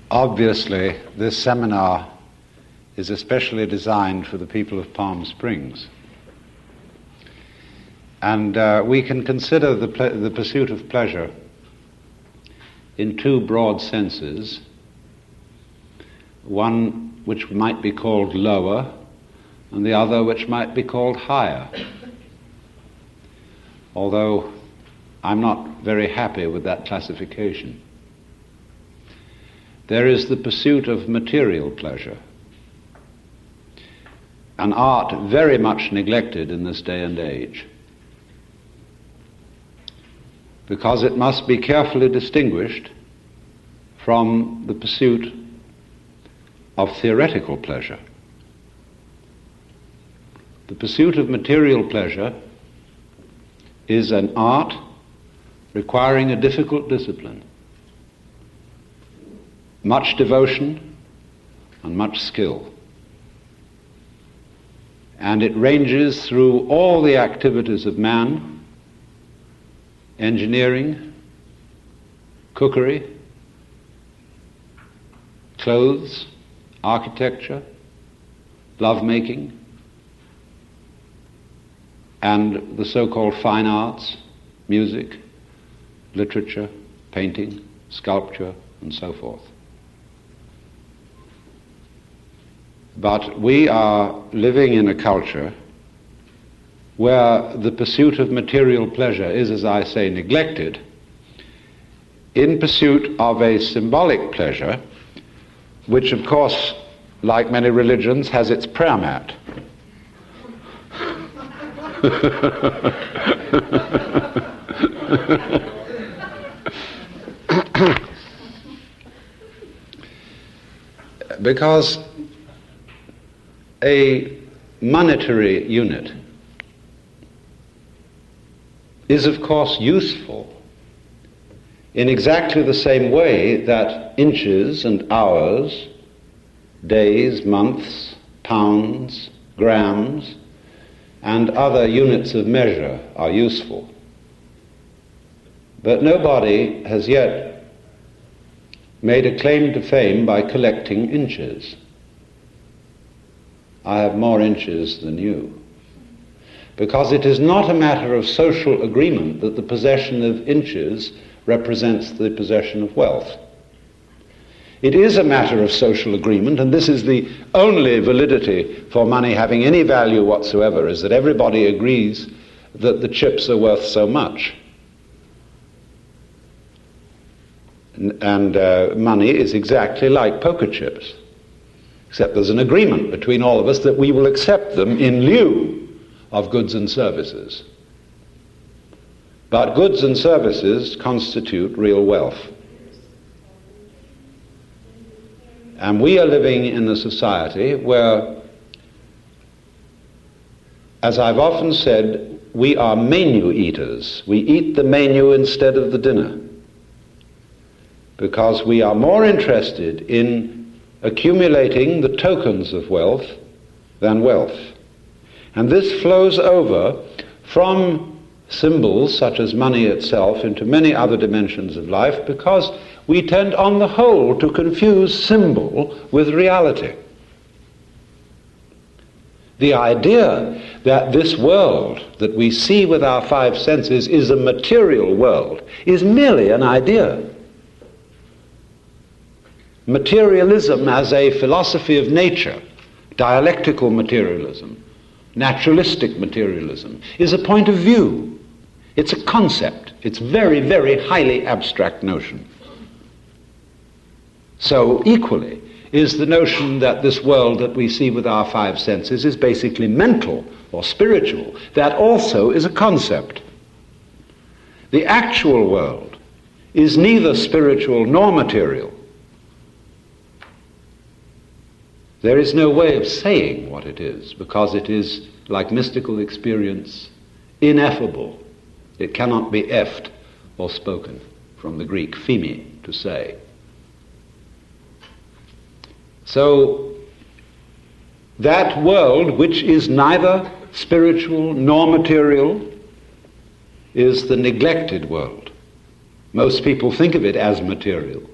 Obviously, this seminar is especially designed for the people of Palm Springs. And we can consider the pursuit of pleasure in two broad senses. One which might be called lower, and the other which might be called higher. Although I'm not very happy with that classification. There is the pursuit of material pleasure, an art very much neglected in this day and age, because it must be carefully distinguished from the pursuit of theoretical pleasure. The pursuit of material pleasure is an art requiring a difficult discipline, much devotion and much skill. And it ranges through all the activities of man: engineering, cookery, clothes, architecture, lovemaking, and the so-called fine arts, music, literature, painting, sculpture, and so forth. But we are living in a culture where the pursuit of material pleasure is, as I say, neglected in pursuit of a symbolic pleasure, which of course, like many religions, has its prayer mat. Because a monetary unit is, of course, useful in exactly the same way that inches and hours, days, months, pounds, grams, and other units of measure are useful. But nobody has yet made a claim to fame by collecting inches. I have more inches than you. Because it is not a matter of social agreement that the possession of inches represents the possession of wealth. It is a matter of social agreement, and this is the only validity for money having any value whatsoever, is that everybody agrees that the chips are worth so much. And money is exactly like poker chips, except there's an agreement between all of us that we will accept them in lieu of goods and services. But goods and services constitute real wealth. And we are living in a society where, as I've often said, we are menu eaters. We eat the menu instead of the dinner, because we are more interested in accumulating the tokens of wealth than wealth. And this flows over from symbols such as money itself into many other dimensions of life, because we tend on the whole to confuse symbol with reality. The idea that this world that we see with our five senses is a material world is merely an idea. Materialism as a philosophy of nature, dialectical materialism, naturalistic materialism, is a point of view. It's a concept. It's very, very highly abstract notion. So equally is the notion that this world that we see with our five senses is basically mental or spiritual. That also is a concept. The actual world is neither spiritual nor material. There is no way of saying what it is, because it is, like mystical experience, ineffable. It cannot be effed or spoken, from the Greek phemi, to say. So that world, which is neither spiritual nor material, is the neglected world. Most people think of it as material.